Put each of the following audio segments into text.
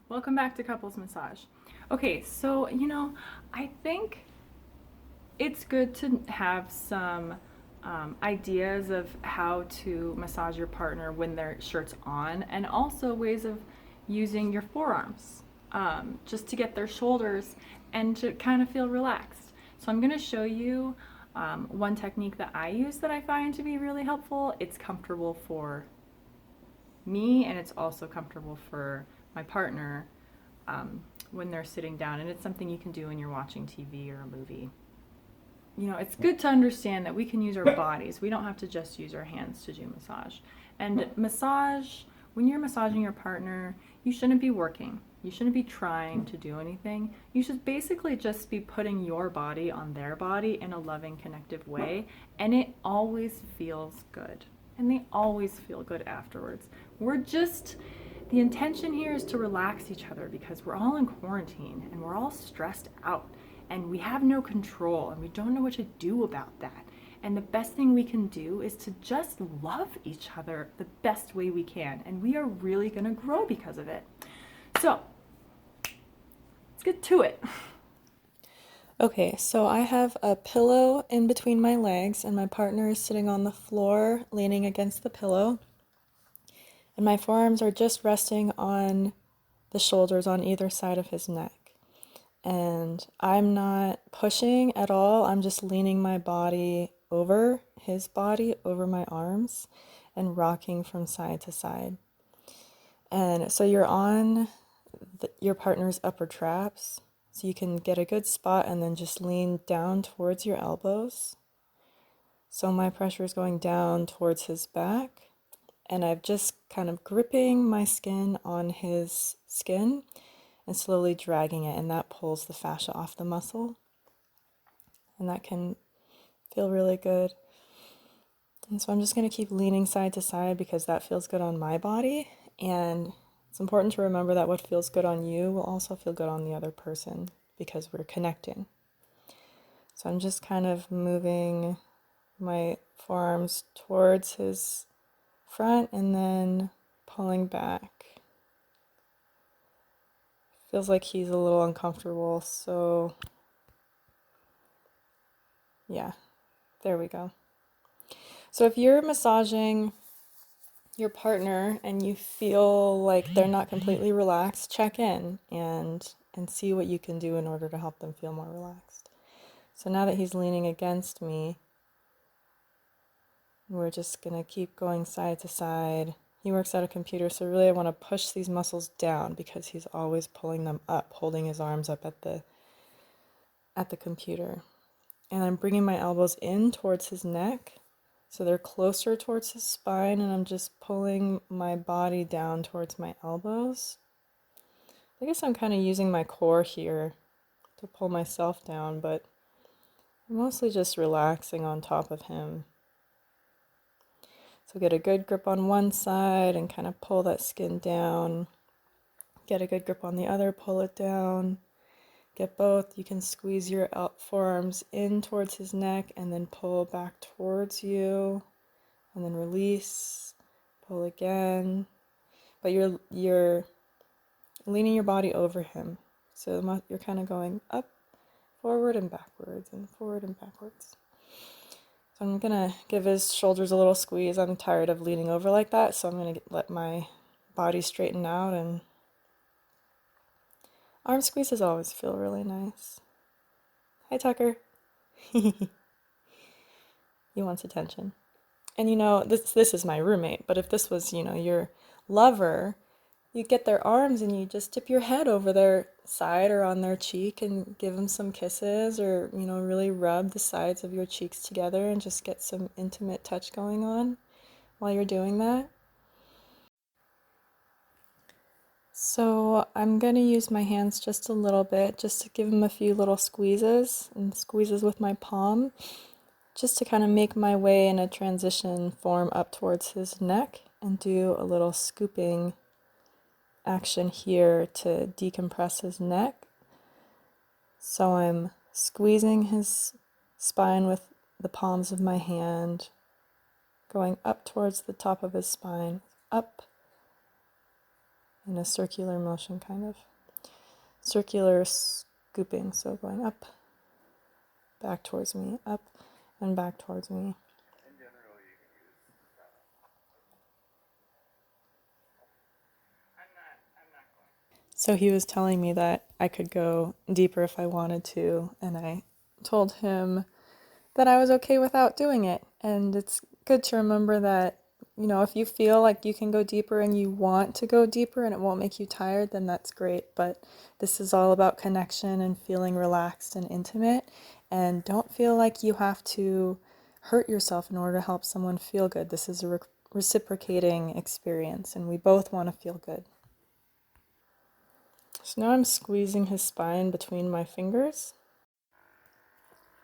Welcome back to Couples Massage. Okay, so I think it's good to have some ideas of how to massage your partner when their shirt's on, and also ways of using your forearms just to get their shoulders and to kind of feel relaxed. So, I'm going to show you one technique that I use that I find to be really helpful. It's comfortable for me and it's also comfortable for my partner when they're sitting down, and it's something you can do when you're watching TV or a movie. It's good to understand that we can use our bodies. We don't have to just use our hands to do massage. And massage, when you're massaging your partner, you shouldn't be working. You shouldn't be trying to do anything. You should basically just be putting your body on their body in a loving, connective way, and it always feels good. And they always feel good afterwards. The intention here is to relax each other because we're all in quarantine and we're all stressed out and we have no control and we don't know what to do about that. And the best thing we can do is to just love each other the best way we can. And we are really going to grow because of it. So, let's get to it. Okay, so I have a pillow in between my legs, and my partner is sitting on the floor, leaning against the pillow. And my forearms are just resting on the shoulders on either side of his neck. And I'm not pushing at all. I'm just leaning my body over his body, over my arms, and rocking from side to side. And so you're on your partner's upper traps, so you can get a good spot and then just lean down towards your elbows. So my pressure is going down towards his back, and I'm just kind of gripping my skin on his skin and slowly dragging it, and that pulls the fascia off the muscle, and that can feel really good. And so I'm just going to keep leaning side to side because that feels good on my body, and it's important to remember that what feels good on you will also feel good on the other person because we're connecting. So I'm just kind of moving my forearms towards his front and then pulling back. Feels like he's a little uncomfortable, so yeah, there we go. So if you're massaging your partner and you feel like they're not completely relaxed, check in and see what you can do in order to help them feel more relaxed. So now that he's leaning against me, we're just going to keep going side to side. He works at a computer, so really I want to push these muscles down because he's always pulling them up, holding his arms up at the computer. And I'm bringing my elbows in towards his neck, so they're closer towards his spine, and I'm just pulling my body down towards my elbows. I guess I'm kind of using my core here to pull myself down, but I'm mostly just relaxing on top of him. So get a good grip on one side and kind of pull that skin down. Get a good grip on the other, pull it down. Get both. You can squeeze your forearms in towards his neck and then pull back towards you. And then release, pull again. But you're leaning your body over him. So you're kind of going up, forward, and backwards, and forward and backwards. So I'm going to give his shoulders a little squeeze. I'm tired of leaning over like that, so I'm going to let my body straighten out, and arm squeezes always feel really nice. Hi, Tucker. He wants attention. And this is my roommate, but if this was, your lover, you get their arms and you just tip your head over their side or on their cheek and give them some kisses, or really rub the sides of your cheeks together and just get some intimate touch going on while you're doing that. So I'm going to use my hands just a little bit just to give him a few little squeezes with my palm, just to kind of make my way in a transition form up towards his neck and do a little scooping action here to decompress his neck. So I'm squeezing his spine with the palms of my hand, going up towards the top of his spine, up in a circular motion, kind of. Circular scooping, so going up, back towards me, up, and back towards me. So he was telling me that I could go deeper if I wanted to, and I told him that I was okay without doing it. And it's good to remember that, if you feel like you can go deeper and you want to go deeper and it won't make you tired, then that's great. But this is all about connection and feeling relaxed and intimate. And don't feel like you have to hurt yourself in order to help someone feel good. This is a reciprocating experience, and we both want to feel good. So now I'm squeezing his spine between my fingers.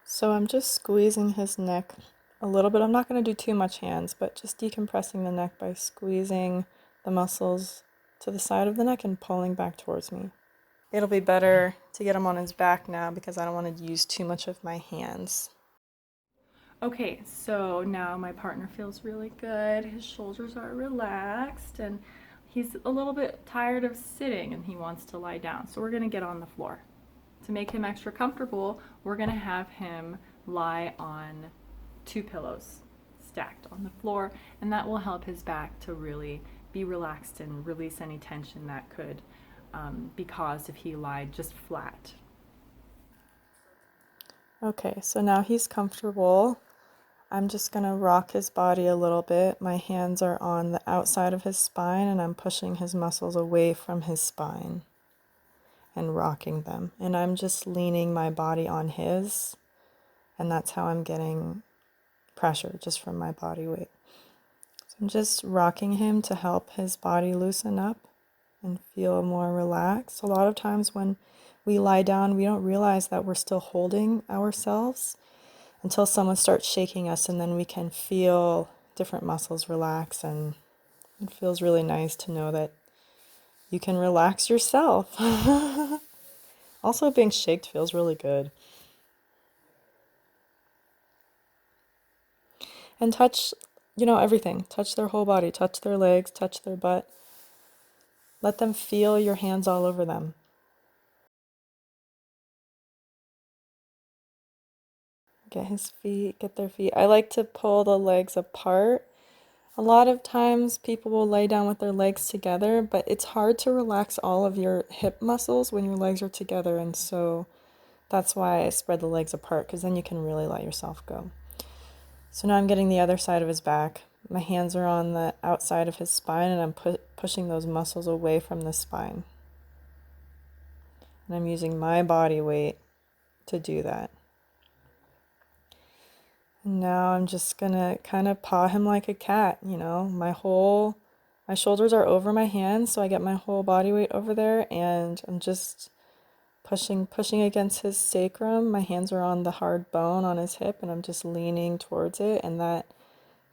So I'm just squeezing his neck a little bit. I'm not going to do too much hands, but just decompressing the neck by squeezing the muscles to the side of the neck and pulling back towards me. It'll be better to get him on his back now because I don't want to use too much of my hands. Okay, so now my partner feels really good. His shoulders are relaxed and he's a little bit tired of sitting and he wants to lie down. So we're going to get on the floor. To make him extra comfortable, we're going to have him lie on 2 pillows stacked on the floor, and that will help his back to really be relaxed and release any tension that could be caused if he lied just flat. Okay, so now he's comfortable. I'm just going to rock his body a little bit. My hands are on the outside of his spine and I'm pushing his muscles away from his spine and rocking them. And I'm just leaning my body on his, and that's how I'm getting pressure just from my body weight. So I'm just rocking him to help his body loosen up and feel more relaxed. A lot of times when we lie down, we don't realize that we're still holding ourselves until someone starts shaking us, and then we can feel different muscles relax, and it feels really nice to know that you can relax yourself. Also, being shaked feels really good. And touch, everything. Touch their whole body, touch their legs, touch their butt. Let them feel your hands all over them. Get their feet. I like to pull the legs apart. A lot of times people will lay down with their legs together, but it's hard to relax all of your hip muscles when your legs are together, and so that's why I spread the legs apart, because then you can really let yourself go. So now I'm getting the other side of his back. My hands are on the outside of his spine, and I'm pushing those muscles away from the spine. And I'm using my body weight to do that. And now I'm just gonna kind of paw him like a cat, my shoulders are over my hands, so I get my whole body weight over there, and I'm just pushing against his sacrum. My hands are on the hard bone on his hip, and I'm just leaning towards it, and that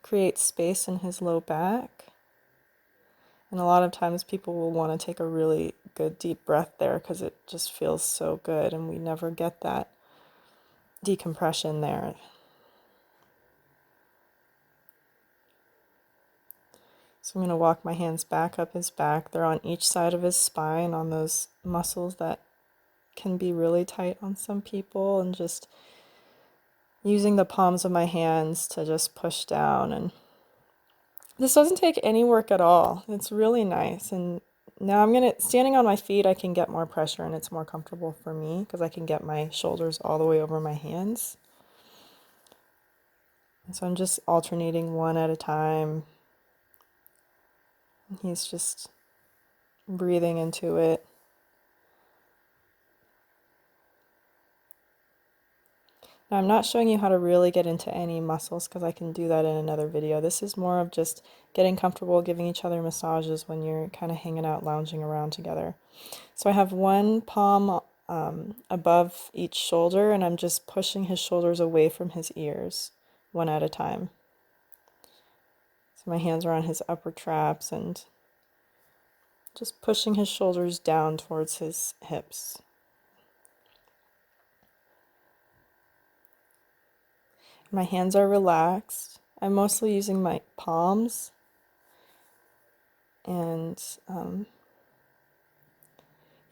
creates space in his low back. And a lot of times people will want to take a really good deep breath there because it just feels so good, and we never get that decompression there. So I'm going to walk my hands back up his back. They're on each side of his spine, on those muscles that can be really tight on some people, and just using the palms of my hands to just push down. And this doesn't take any work at all. It's really nice. And now standing on my feet, I can get more pressure, and it's more comfortable for me because I can get my shoulders all the way over my hands. And so I'm just alternating one at a time. And he's just breathing into it. Now, I'm not showing you how to really get into any muscles because I can do that in another video. This is more of just getting comfortable, giving each other massages when you're kind of hanging out, lounging around together. So I have one palm above each shoulder, and I'm just pushing his shoulders away from his ears, one at a time. So my hands are on his upper traps and just pushing his shoulders down towards his hips. My hands are relaxed. I'm mostly using my palms, and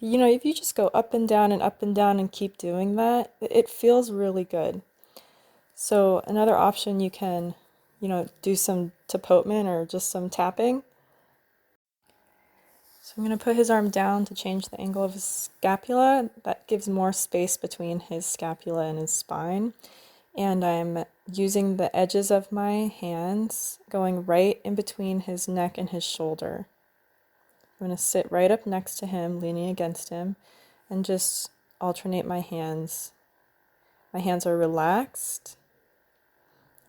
You know, if you just go up and down and keep doing that, it feels really good. So another option you can, do some tapotement or just some tapping. So I'm going to put his arm down to change the angle of his scapula. That gives more space between his scapula and his spine. And I'm using the edges of my hands going right in between his neck and his shoulder. I'm going to sit right up next to him, leaning against him, and just alternate my hands. My hands are relaxed.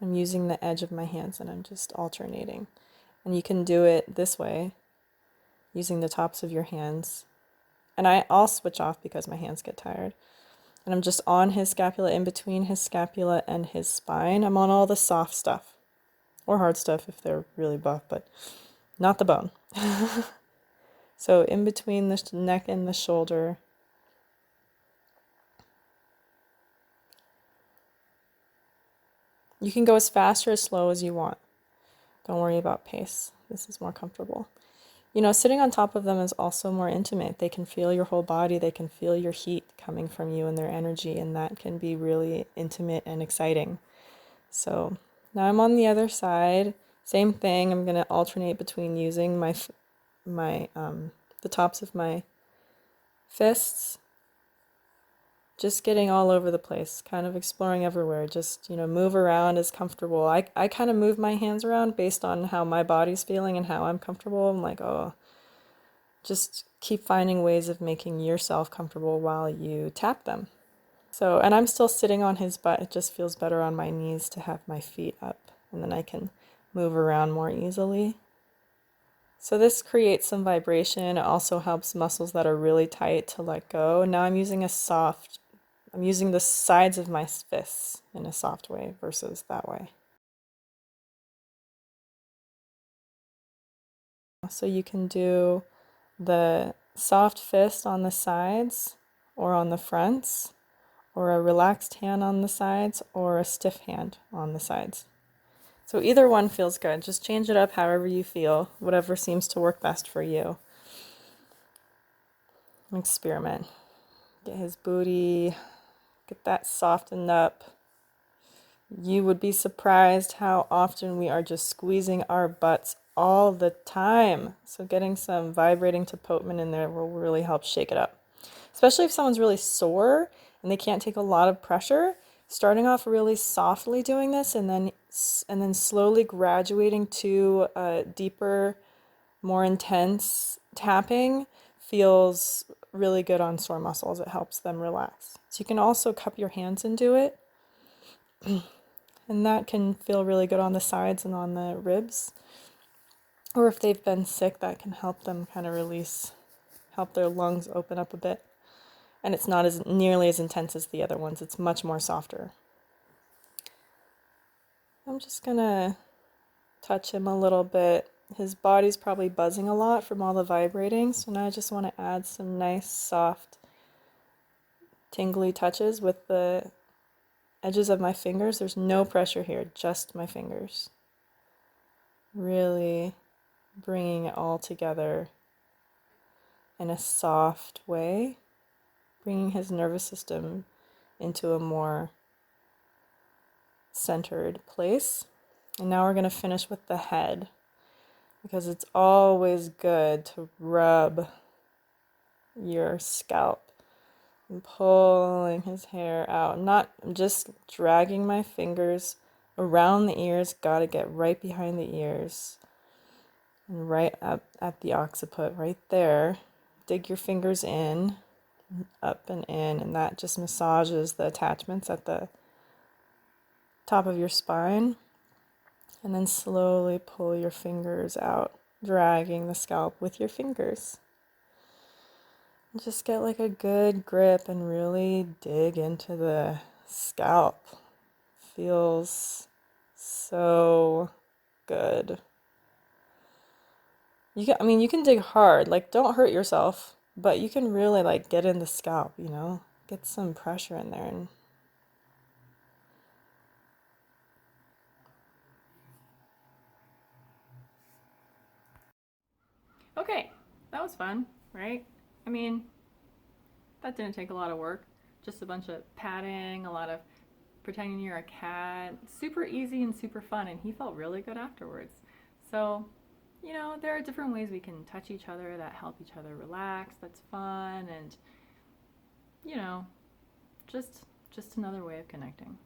I'm using the edge of my hands and I'm just alternating. And you can do it this way, using the tops of your hands. And I'll switch off because my hands get tired. And I'm just on his scapula, in between his scapula and his spine. I'm on all the soft stuff, or hard stuff if they're really buff, but not the bone. So in between the neck and the shoulder. You can go as fast or as slow as you want. Don't worry about pace. This is more comfortable. You know, sitting on top of them is also more intimate. They can feel your whole body. They can feel your heat coming from you and their energy, and that can be really intimate and exciting. So now I'm on the other side. Same thing. I'm going to alternate between using the tops of my fists, just getting all over the place, kind of exploring everywhere. Just, move around as comfortable. I kind of move my hands around based on how my body's feeling and how I'm comfortable. I'm like, oh, just keep finding ways of making yourself comfortable while you tap them. So, and I'm still sitting on his butt. It just feels better on my knees to have my feet up, and then I can move around more easily. So this creates some vibration. It also helps muscles that are really tight to let go. Now I'm using I'm using the sides of my fists in a soft way versus that way. So you can do the soft fist on the sides or on the fronts, or a relaxed hand on the sides, or a stiff hand on the sides. So either one feels good. Just change it up however you feel, whatever seems to work best for you. Experiment. Get his booty, get that softened up. You would be surprised how often we are just squeezing our butts all the time. So getting some vibrating tapotement in there will really help shake it up. Especially if someone's really sore and they can't take a lot of pressure, starting off really softly doing this and then slowly graduating to a deeper, more intense tapping feels really good on sore muscles. It helps them relax. So you can also cup your hands and do it. And that can feel really good on the sides and on the ribs. Or if they've been sick, that can help them kind of release, help their lungs open up a bit. And it's not as nearly as intense as the other ones. It's much more softer. I'm just gonna touch him a little bit. His body's probably buzzing a lot from all the vibrating, so now I just want to add some nice, soft, tingly touches with the edges of my fingers. There's no pressure here, just my fingers. Really bringing it all together in a soft way, bringing his nervous system into a more centered place. And now we're going to finish with the head, because it's always good to rub your scalp and pulling his hair out. I'm just dragging my fingers around the ears, gotta get right behind the ears and right up at the occiput, right there. Dig your fingers in, up and in, and that just massages the attachments at the top of your spine. And then slowly pull your fingers out, dragging the scalp with your fingers. Just get like a good grip and really dig into the scalp. Feels so good. You can dig hard, like don't hurt yourself, but you can really like get in the scalp, get some pressure in there. And Okay, that was fun, right? I mean, That didn't take a lot of work. Just a bunch of patting, a lot of pretending you're a cat. Super easy and super fun, and he felt really good afterwards. So, there are different ways we can touch each other that help each other relax. That's fun, and you know, just another way of connecting.